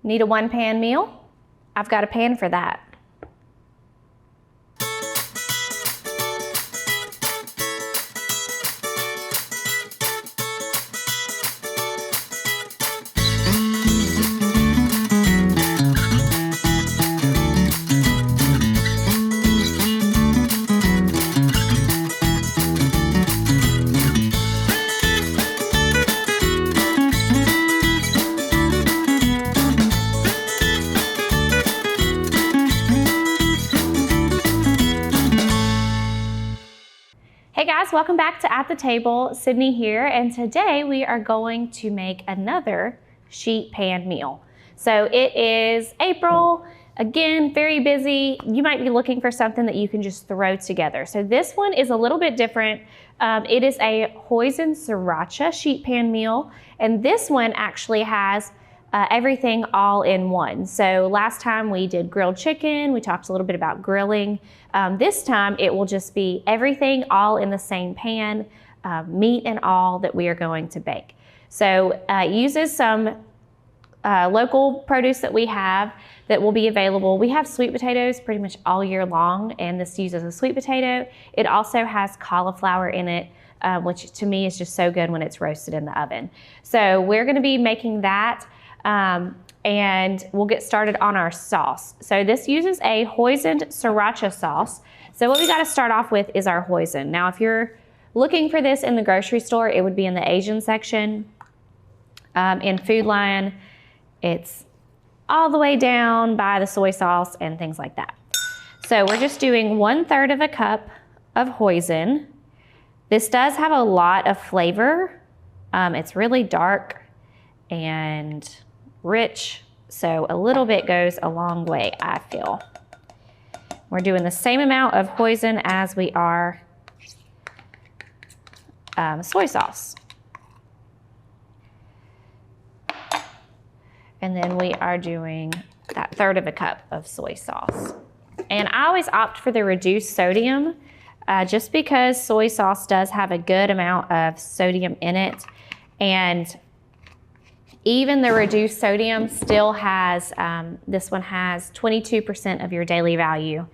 Need a one-pan meal? I've got a pan for that. Hey guys, welcome back to At the Table. Sydney here, and today we are going to make another sheet pan meal. So it is April, again, very busy. You might be looking for something that you can just throw together. So this one is a little bit different. It is a hoisin sriracha sheet pan meal, and this one actually has everything all in one. So last time we did grilled chicken, we talked a little bit about grilling. This time it will just be everything all in the same pan, meat and all that we are going to bake. So it uses some local produce that we have that will be available. We have sweet potatoes pretty much all year long, and this uses a sweet potato. It also has cauliflower in it, which to me is just so good when it's roasted in the oven. So we're gonna be making that. And we'll get started on our sauce. So this uses a hoisin sriracha sauce. So what we got to start off with is our hoisin. Now, if you're looking for this in the grocery store, it would be in the Asian section. In Food Lion, it's all the way down by the soy sauce and things like that. So we're just doing 1/3 of a cup of hoisin. This does have a lot of flavor. It's really dark and rich, so a little bit goes a long way, I feel. We're doing the same amount of hoisin as we are soy sauce. And then we are doing that 1/3 of a cup of soy sauce. And I always opt for the reduced sodium just because soy sauce does have a good amount of sodium in it, and even the reduced sodium still has, this one has 22% of your daily value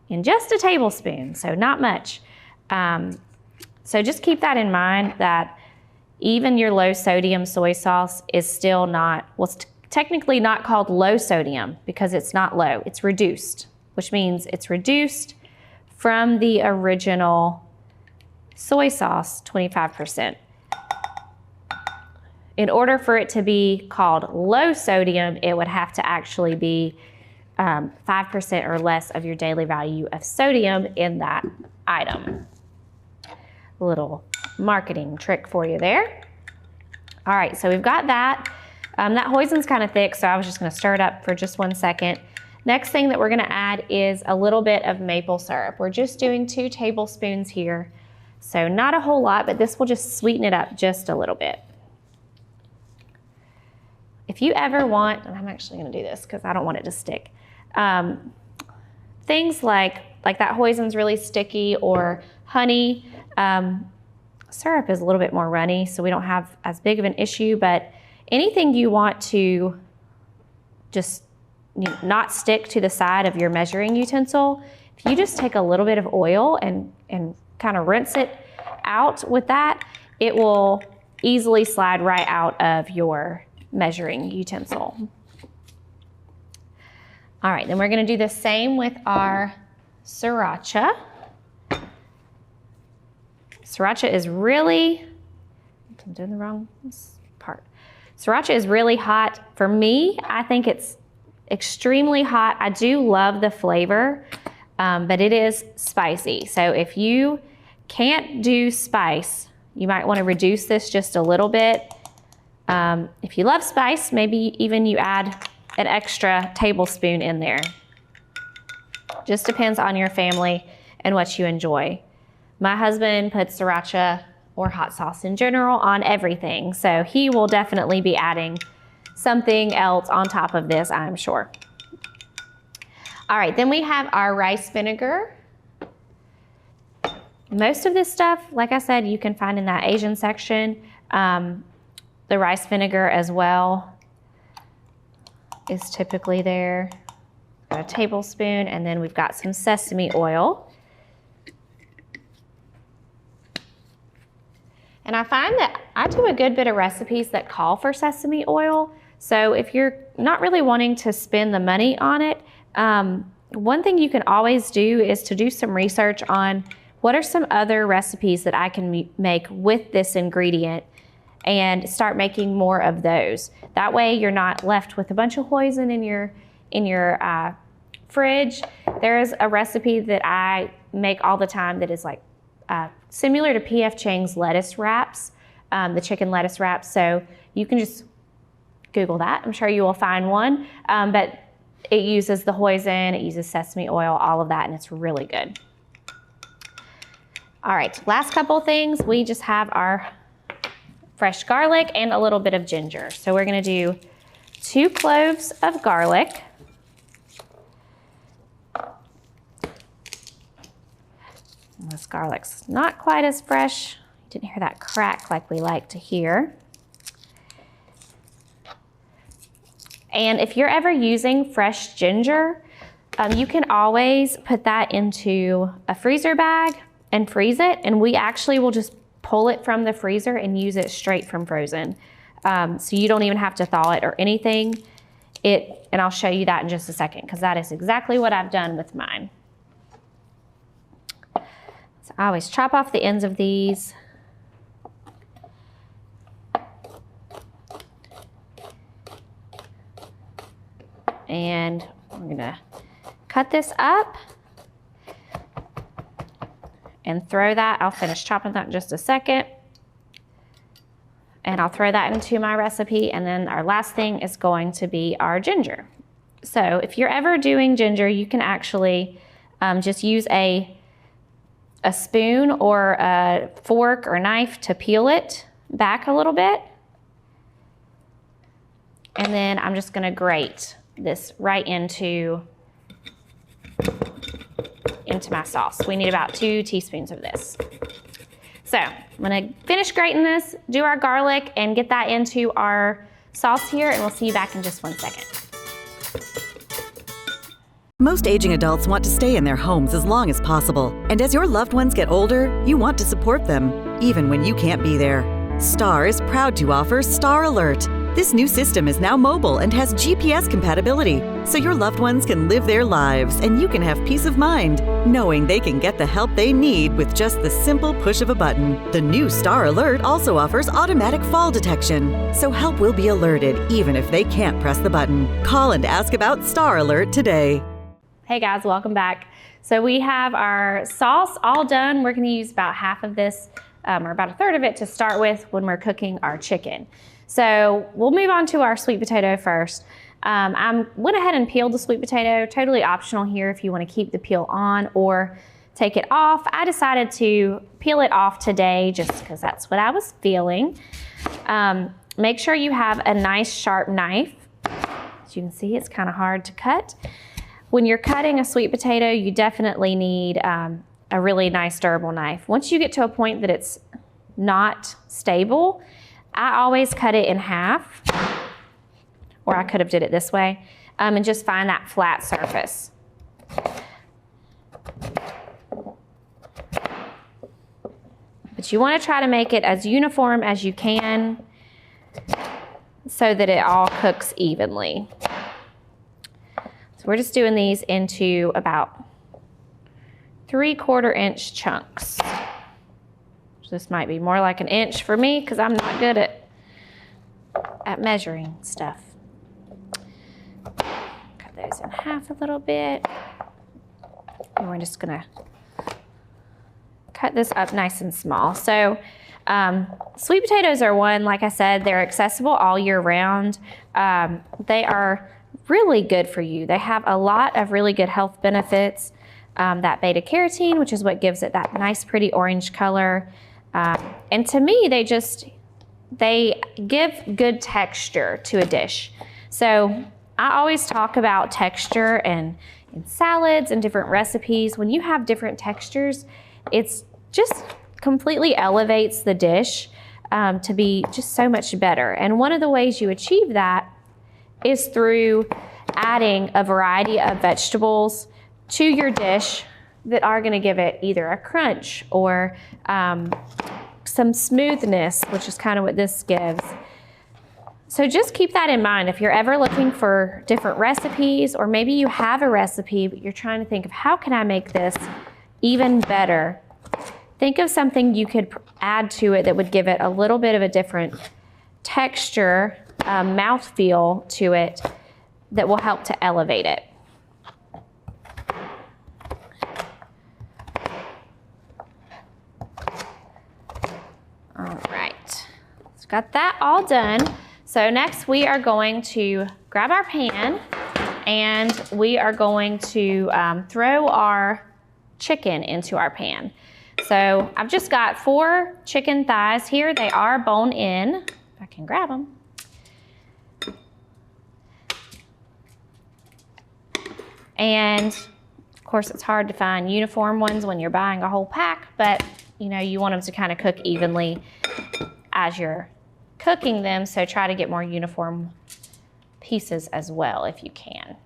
in just a tablespoon, so not much. So just keep that in mind, that even your low sodium soy sauce is still not, well, it's technically not called low sodium because it's not low, it's reduced, which means it's reduced from the original soy sauce, 25%. In order for it to be called low sodium, it would have to actually be 5% or less of your daily value of sodium in that item. A little marketing trick for you there. All right, so we've got that. That hoisin's kind of thick, so I was just gonna stir it up for just 1 second. Next thing that we're gonna add is a little bit of maple syrup. We're just doing 2 tablespoons here. So not a whole lot, but this will just sweeten it up just a little bit. If you ever want, and I'm actually gonna do this because I don't want it to stick. Things like that hoisin's really sticky, or honey. Syrup is a little bit more runny, so we don't have as big of an issue, but anything you want to just not stick to the side of your measuring utensil, if you just take a little bit of oil and kind of rinse it out with that, it will easily slide right out of your measuring utensil. All right, then we're gonna do the same with our sriracha. Sriracha is really, I'm doing the wrong part. Sriracha is really hot. For me, I think it's extremely hot. I do love the flavor, but it is spicy. So if you can't do spice, you might wanna reduce this just a little bit. If you love spice, maybe even you add an extra tablespoon in there. Just depends on your family and what you enjoy. My husband puts sriracha or hot sauce in general on everything, so he will definitely be adding something else on top of this, I'm sure. All right, then we have our rice vinegar. Most of this stuff, like I said, you can find in that Asian section. The rice vinegar as well. is typically there. Got a tablespoon, and then we've got some sesame oil. And I find that I do a good bit of recipes that call for sesame oil. So if you're not really wanting to spend the money on it, one thing you can always do is to do some research on what are some other recipes that I can make with this ingredient and start making more of those. That way you're not left with a bunch of hoisin in your fridge. There is a recipe that I make all the time that is like similar to P.F. Chang's lettuce wraps, the chicken lettuce wraps. So you can just Google that. I'm sure you will find one. But it uses the hoisin, it uses sesame oil, all of that, and it's really good. All right, last couple things. We just have our fresh garlic and a little bit of ginger. So we're gonna do 2 cloves of garlic. This garlic's not quite as fresh. Didn't hear that crack like we like to hear. And if you're ever using fresh ginger, you can always put that into a freezer bag and freeze it. And we actually will just pull it from the freezer and use it straight from frozen. So you don't even have to thaw it or anything. And I'll show you that in just a second, because that is exactly what I've done with mine. So I always chop off the ends of these. And I'm gonna cut this up and throw that. I'll finish chopping that in just a second. And I'll throw that into my recipe. And then our last thing is going to be our ginger. So if you're ever doing ginger, you can actually just use a spoon or a fork or knife to peel it back a little bit. And then I'm just gonna grate this right into my sauce. We need about 2 teaspoons of this. So I'm gonna finish grating this, do our garlic, and get that into our sauce here, and we'll see you back in just 1 second. Most aging adults want to stay in their homes as long as possible. And as your loved ones get older, you want to support them, even when you can't be there. Star is proud to offer Star Alert. This new system is now mobile and has GPS compatibility, so your loved ones can live their lives and you can have peace of mind, knowing they can get the help they need with just the simple push of a button. The new Star Alert also offers automatic fall detection, so help will be alerted even if they can't press the button. Call and ask about Star Alert today. Hey guys, welcome back. So we have our sauce all done. We're gonna use about half of this, or about a third of it to start with when we're cooking our chicken. So we'll move on to our sweet potato first. I went ahead and peeled the sweet potato, totally optional here if you want to keep the peel on or take it off. I decided to peel it off today just because that's what I was feeling. Make sure you have a nice sharp knife. As you can see, it's kind of hard to cut. When you're cutting a sweet potato, you definitely need a really nice durable knife. Once you get to a point that it's not stable, I always cut it in half, or I could have did it this way, and just find that flat surface. But you want to try to make it as uniform as you can so that it all cooks evenly. So we're just doing these into about 3/4 inch chunks. This might be more like an inch for me because I'm not good at measuring stuff. Cut those in half a little bit. And we're just gonna cut this up nice and small. So sweet potatoes are one, like I said, they're accessible all year round. They are really good for you. They have a lot of really good health benefits. That beta carotene, which is what gives it that nice pretty orange color. And to me, they give good texture to a dish. So I always talk about texture and in salads and different recipes. When you have different textures, it's just completely elevates the dish to be just so much better. And one of the ways you achieve that is through adding a variety of vegetables to your dish that are going to give it either a crunch or some smoothness, which is kind of what this gives. So just keep that in mind. If you're ever looking for different recipes, or maybe you have a recipe, but you're trying to think of how can I make this even better, think of something you could add to it that would give it a little bit of a different texture, mouthfeel to it that will help to elevate it. All right, so got that all done. So next we are going to grab our pan and we are going to throw our chicken into our pan. So I've just got 4 chicken thighs here. They are bone in. If I can grab them. And of course it's hard to find uniform ones when you're buying a whole pack, but you know, you want them to kind of cook evenly as you're cooking them, so try to get more uniform pieces as well if you can.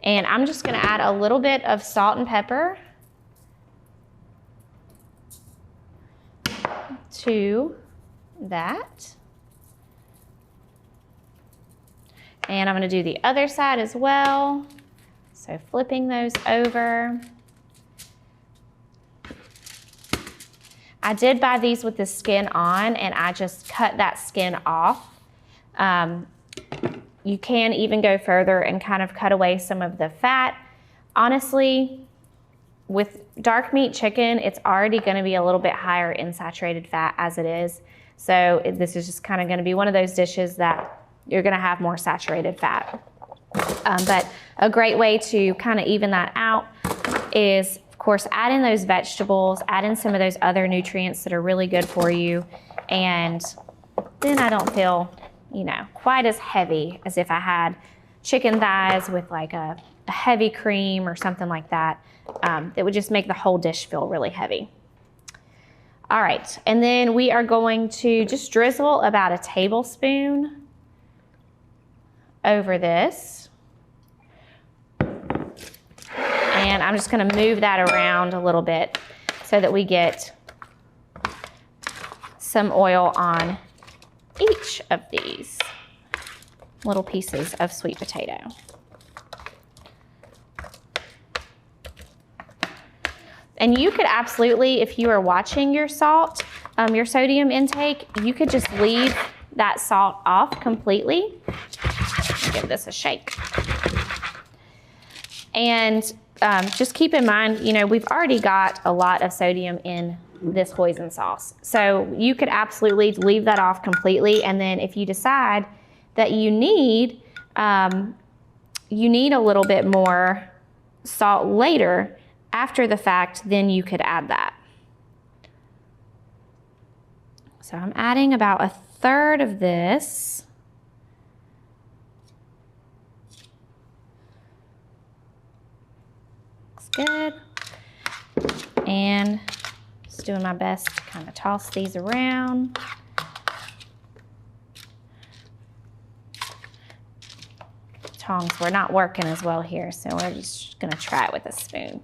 And I'm just going to add a little bit of salt and pepper to that. And I'm going to do the other side as well. So flipping those over. I did buy these with the skin on, and I just cut that skin off. You can even go further and kind of cut away some of the fat. Honestly, with dark meat chicken, it's already going to be a little bit higher in saturated fat as it is. So this is just kind of going to be one of those dishes that you're going to have more saturated fat. But a great way to kind of even that out is, of course, add in those vegetables, add in some of those other nutrients that are really good for you, and then I don't feel, you know, quite as heavy as if I had chicken thighs with like a heavy cream or something like that. It would just make the whole dish feel really heavy. All right, and then we are going to just drizzle about a tablespoon over this. And I'm just going to move that around a little bit so that we get some oil on each of these little pieces of sweet potato. And you could absolutely, if you are watching your salt, your sodium intake, you could just leave that salt off completely. Give this a shake. And just keep in mind, you know, we've already got a lot of sodium in this hoisin sauce. So you could absolutely leave that off completely. And then if you decide that you need a little bit more salt later after the fact, then you could add that. So I'm adding about 1/3 of this. Good. And just doing my best to kind of toss these around. Tongs were not working as well here, so we're just going to try it with a spoon.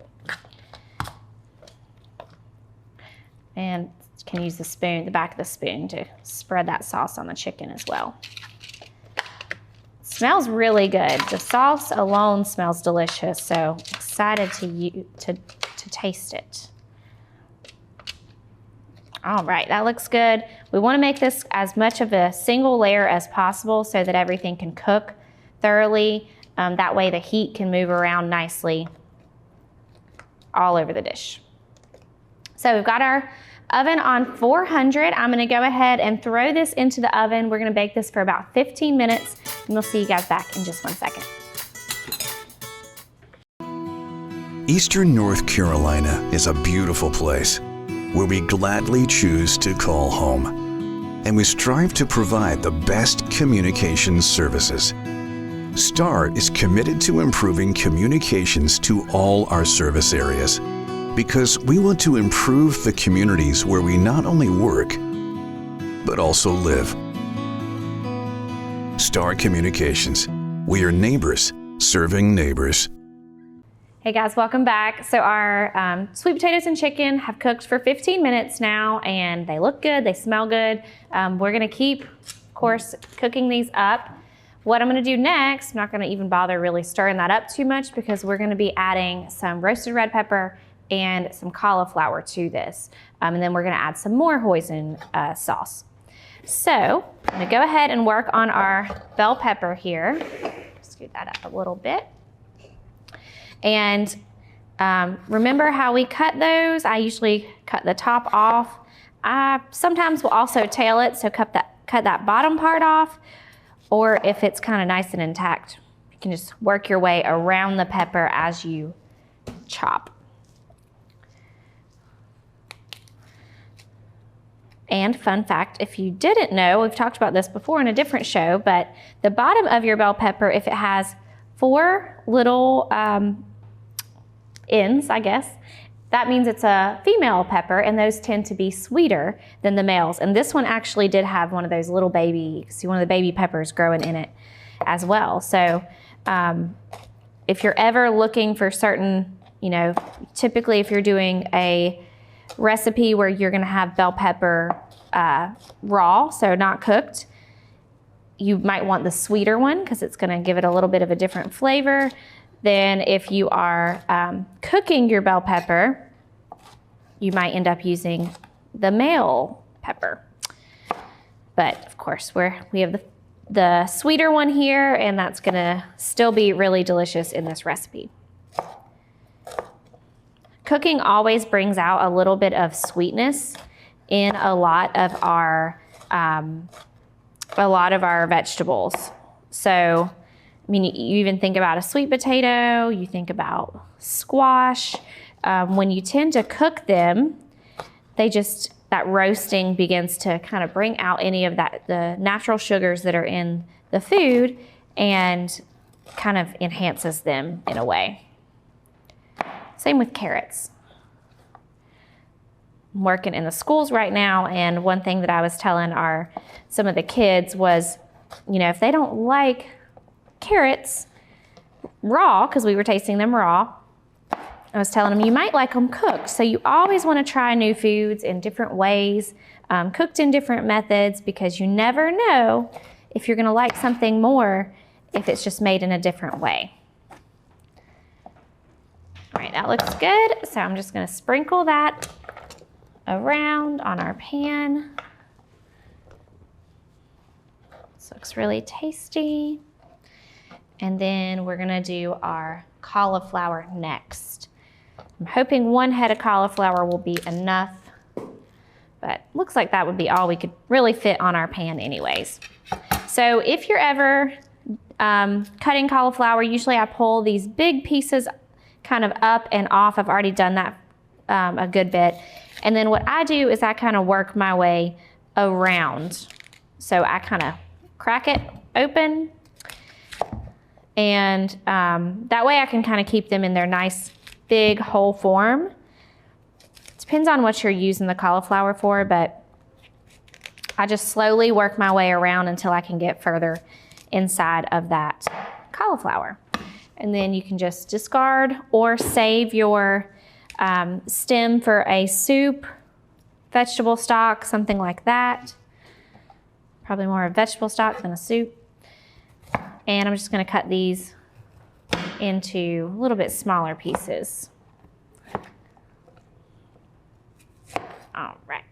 And you can use the spoon, the back of the spoon, to spread that sauce on the chicken as well. Smells really good. The sauce alone smells delicious, so excited to taste it. All right, that looks good. We want to make this as much of a single layer as possible so that everything can cook thoroughly. That way the heat can move around nicely all over the dish. So we've got our oven on 400. I'm going to go ahead and throw this into the oven. We're going to bake this for about 15 minutes, and we'll see you guys back in just 1 second. Eastern North Carolina is a beautiful place where we gladly choose to call home, and we strive to provide the best communications services. STAR is committed to improving communications to all our service areas because we want to improve the communities where we not only work, but also live. Star Communications. We are neighbors serving neighbors. Hey guys, welcome back. So our sweet potatoes and chicken have cooked for 15 minutes now, and they look good, they smell good. We're gonna keep, of course, cooking these up. What I'm gonna do next, I'm not gonna even bother really stirring that up too much because we're gonna be adding some roasted red pepper and some cauliflower to this. And then we're gonna add some more hoisin sauce. So I'm gonna go ahead and work on our bell pepper here. Scoot that up a little bit. And remember how we cut those? I usually cut the top off. I sometimes will also tail it, so cut that bottom part off. Or if it's kind of nice and intact, you can just work your way around the pepper as you chop. And fun fact, if you didn't know, we've talked about this before in a different show, but the bottom of your bell pepper, if it has 4 little ends, I guess, that means it's a female pepper, and those tend to be sweeter than the males. And this one actually did have one of those little baby, see one of the baby peppers growing in it as well. So if you're ever looking for certain, typically if you're doing a recipe where you're gonna have bell pepper raw, so not cooked, you might want the sweeter one because it's gonna give it a little bit of a different flavor than if you are cooking your bell pepper. You might end up using the male pepper. But of course, we have the sweeter one here, and that's gonna still be really delicious in this recipe. Cooking always brings out a little bit of sweetness in a lot of our vegetables. So, I mean, you even think about a sweet potato, you think about squash. When you tend to cook them, that roasting begins to kind of bring out any of the natural sugars that are in the food and kind of enhances them in a way. Same with carrots. I'm working in the schools right now, and one thing that I was telling some of the kids was, if they don't like carrots raw, because we were tasting them raw, I was telling them you might like them cooked. So you always want to try new foods in different ways, cooked in different methods, because you never know if you're going to like something more if it's just made in a different way. All right, that looks good. So I'm just going to sprinkle that around on our pan. This looks really tasty. And then we're gonna do our cauliflower next. I'm hoping 1 head of cauliflower will be enough, but looks like that would be all we could really fit on our pan anyways. So if you're ever cutting cauliflower, usually I pull these big pieces kind of up and off. I've already done that a good bit. And then what I do is I kind of work my way around. So I kind of crack it open, and that way I can kind of keep them in their nice big whole form. Depends on what you're using the cauliflower for, but I just slowly work my way around until I can get further inside of that cauliflower. And then you can just discard or save your stem for a soup, vegetable stock, something like that. Probably more of vegetable stock than a soup. And I'm just going to cut these into a little bit smaller pieces. All right.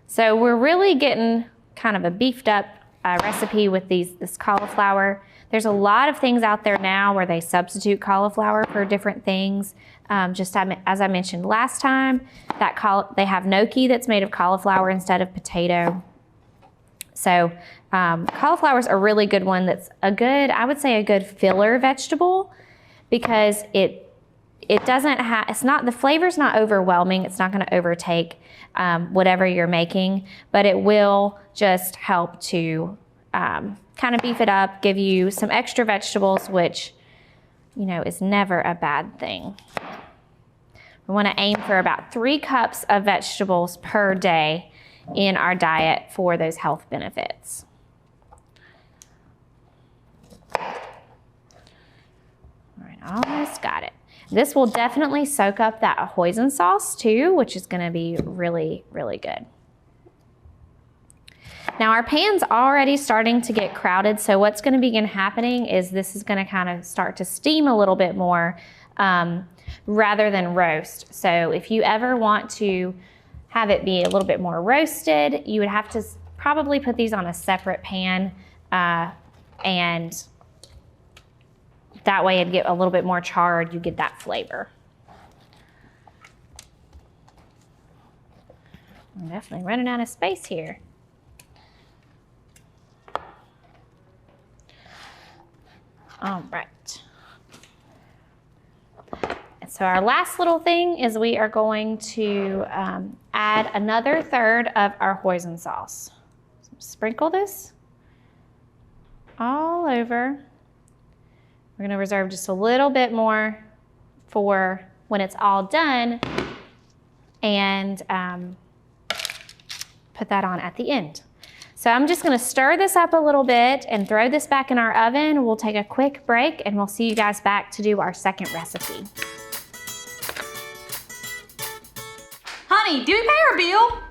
So we're really getting kind of a beefed up recipe with this cauliflower. There's a lot of things out there now where they substitute cauliflower for different things. Just as I mentioned last time, they have gnocchi that's made of cauliflower instead of potato. So cauliflower is a really good one. That's I would say a good filler vegetable, because it doesn't have, the flavor's not overwhelming. It's not going to overtake whatever you're making, but it will just help to kind of beef it up, give you some extra vegetables, which, is never a bad thing. We want to aim for about 3 cups of vegetables per day in our diet for those health benefits. All right, almost got it. This will definitely soak up that hoisin sauce too, which is going to be really, really good. Now our pan's already starting to get crowded, so what's going to begin happening is this is going to kind of start to steam a little bit more rather than roast. So if you ever want to have it be a little bit more roasted, you would have to probably put these on a separate pan and that way it'd get a little bit more charred, you get that flavor. I'm definitely running out of space here. All right. So our last little thing is we are going to add another third of our hoisin sauce. Sprinkle this all over. We're gonna reserve just a little bit more for when it's all done and put that on at the end. So I'm just gonna stir this up a little bit and throw this back in our oven. We'll take a quick break and we'll see you guys back to do our second recipe. Honey, do we pay our bill?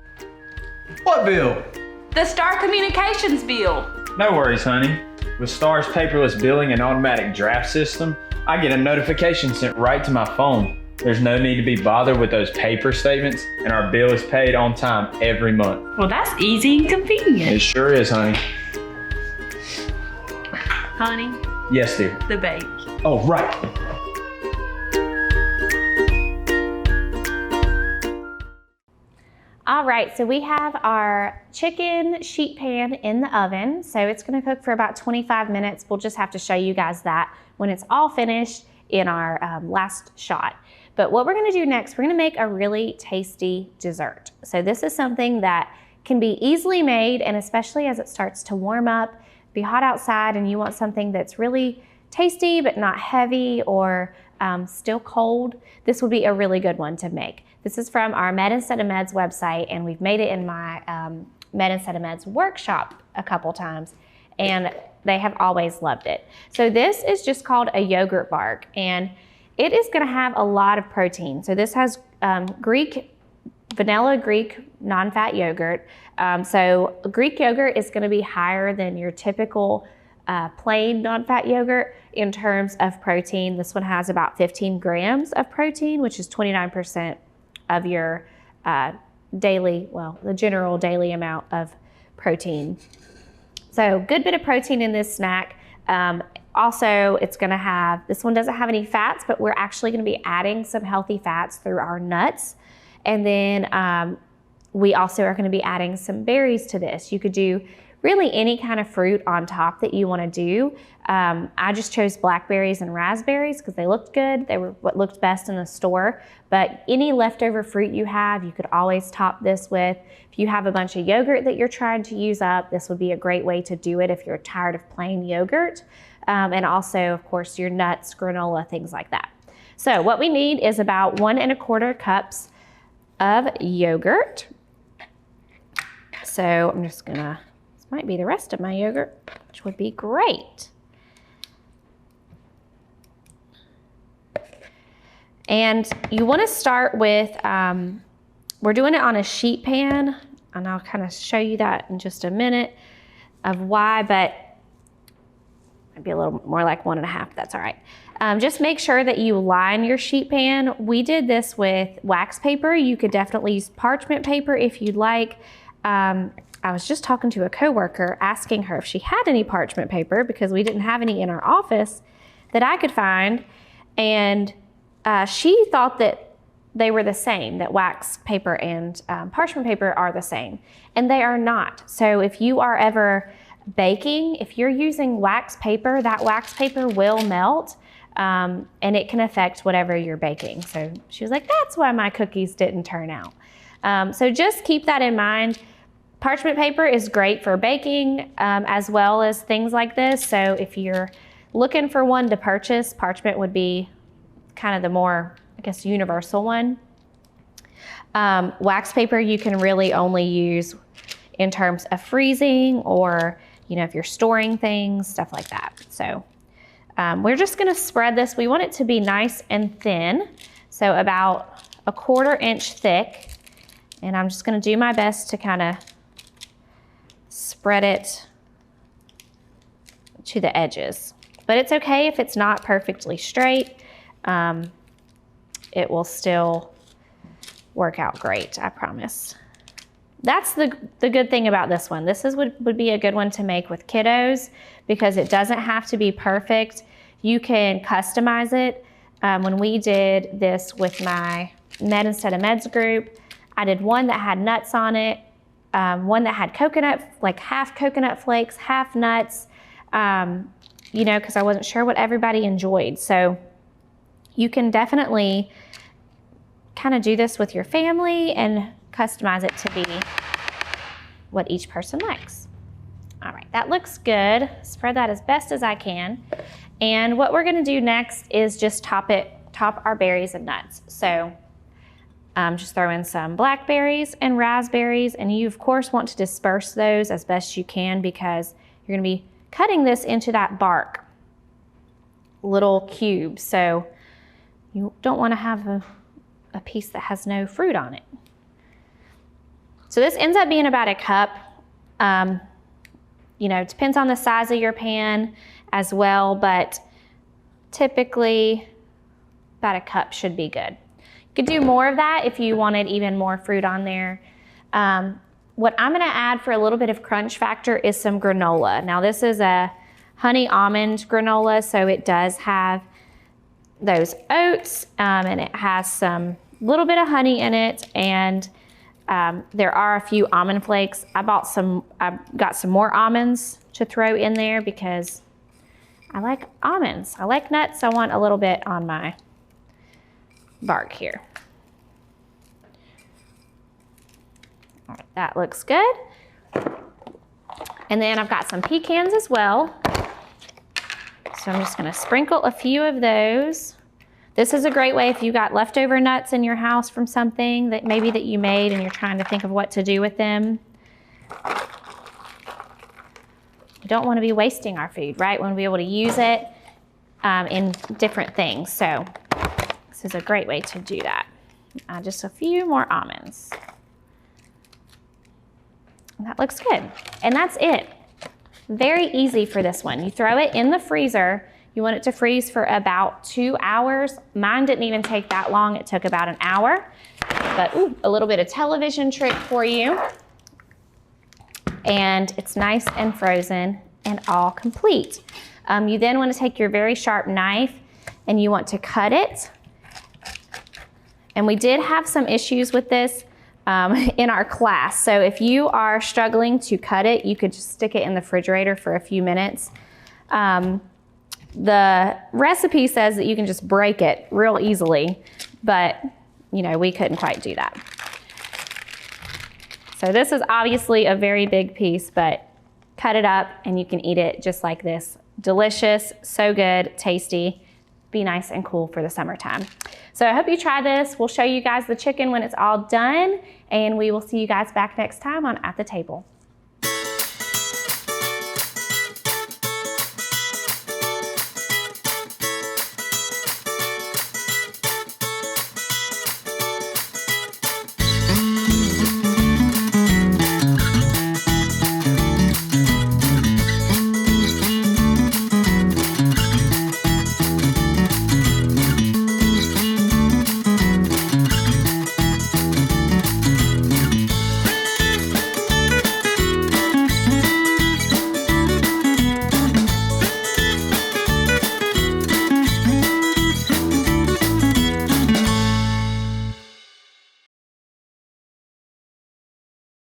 What bill? The Star Communications bill. No worries, honey. With Star's paperless billing and automatic draft system, I get a notification sent right to my phone. There's no need to be bothered with those paper statements, and our bill is paid on time every month. Well, that's easy and convenient. It sure is, honey. Honey, Yes, dear. the bake. Oh, right. All right, so we have our chicken sheet pan in the oven. So it's gonna cook for about 25 minutes. We'll just have to show you guys that when it's all finished in our last shot. But what we're gonna do next, we're gonna make a really tasty dessert. So this is something that can be easily made, and especially as it starts to warm up, be hot outside and you want something that's really tasty but not heavy or still cold, this would be a really good one to make. This is from our Med Instead of Meds website, and we've made it in my Med Instead of Meds workshop a couple times, and they have always loved it. So this is just called a yogurt bark, and it is gonna have a lot of protein. So this has vanilla Greek non-fat yogurt. So Greek yogurt is gonna be higher than your typical plain non-fat yogurt in terms of protein. This one has about 15 grams of protein, which is 29% of your daily, well, the general daily amount of protein. So good bit of protein in this snack. Also, it's gonna have, this one doesn't have any fats, but we're actually gonna be adding some healthy fats through our nuts. And then we also are gonna be adding some berries to this. You could do really any kind of fruit on top that you wanna do. I just chose blackberries and raspberries because they looked good. They were what looked best in the store. But any leftover fruit you have, you could always top this with. If you have a bunch of yogurt that you're trying to use up, this would be a great way to do it if you're tired of plain yogurt. And also, of course, your nuts, granola, things like that. So what we need is about 1 1/4 cups of yogurt. So I'm just gonna, this might be the rest of my yogurt, which would be great. And you wanna start with, we're doing it on a sheet pan, and I'll kind of show you that in just a minute of why, but might be a little more like 1 1/2, that's all right. Just make sure that you line your sheet pan. We did this with wax paper. You could definitely use parchment paper if you'd like. I was just talking to a coworker asking her if she had any parchment paper because we didn't have any in our office that I could find. And she thought that they were the same, that wax paper and parchment paper are the same, and they are not. So if you are ever baking, if you're using wax paper, that wax paper will melt and it can affect whatever you're baking. So she was like, that's why my cookies didn't turn out. So just keep that in mind. Parchment paper is great for baking as well as things like this. So if you're looking for one to purchase, parchment would be kind of the more guess, universal one. Wax paper you can really only use in terms of freezing or, you know, if you're storing things, stuff like that. So we're just gonna spread this. We want it to be nice and thin, so about 1/4 inch thick. And I'm just gonna do my best to kind of spread it to the edges. But it's okay if it's not perfectly straight. It will still work out great, I promise. That's the good thing about this one. This would be a good one to make with kiddos because it doesn't have to be perfect. You can customize it. When we did this with my Med Instead of Meds group, I did one that had nuts on it, one that had coconut, like half coconut flakes, half nuts, you know, because I wasn't sure what everybody enjoyed. So you can definitely kind of do this with your family and customize it to be what each person likes. All right, that looks good. Spread that as best as I can. And what we're gonna do next is just top our berries and nuts. So just throw in some blackberries and raspberries, and you of course want to disperse those as best you can because you're gonna be cutting this into that bark, little cubes. So you don't wanna have a piece that has no fruit on it. So this ends up being about a cup. You know, it depends on the size of your pan as well, but typically about a cup should be good. You could do more of that if you wanted even more fruit on there. What I'm gonna add for a little bit of crunch factor is some granola. Now this is a honey almond granola, so it does have those oats and it has some little bit of honey in it, and there are a few almond flakes. I got some more almonds to throw in there because I like almonds. I like nuts. I want a little bit on my bark here. All right, that looks good. And then I've got some pecans as well. So I'm just gonna sprinkle a few of those. This is a great way if you got leftover nuts in your house from something that maybe that you made and you're trying to think of what to do with them. We don't want to be wasting our food, right? We want to be able to use it in different things. So this is a great way to do that. Just a few more almonds. And that looks good. And that's it. Very easy for this one. You throw it in the freezer. You want it to freeze for about 2 hours. Mine didn't even take that long. It took about an hour. But ooh, a little bit of television trick for you. And it's nice and frozen and all complete. You then want to take your very sharp knife and you want to cut it. And we did have some issues with this in our class. So if you are struggling to cut it, you could just stick it in the refrigerator for a few minutes. The recipe says that you can just break it real easily, but you know, we couldn't quite do that. So this is obviously a very big piece, but cut it up and you can eat it just like this. Delicious, so good, tasty, be nice and cool for the summertime. So I hope you try this. We'll show you guys the chicken when it's all done, and we will see you guys back next time on At the Table.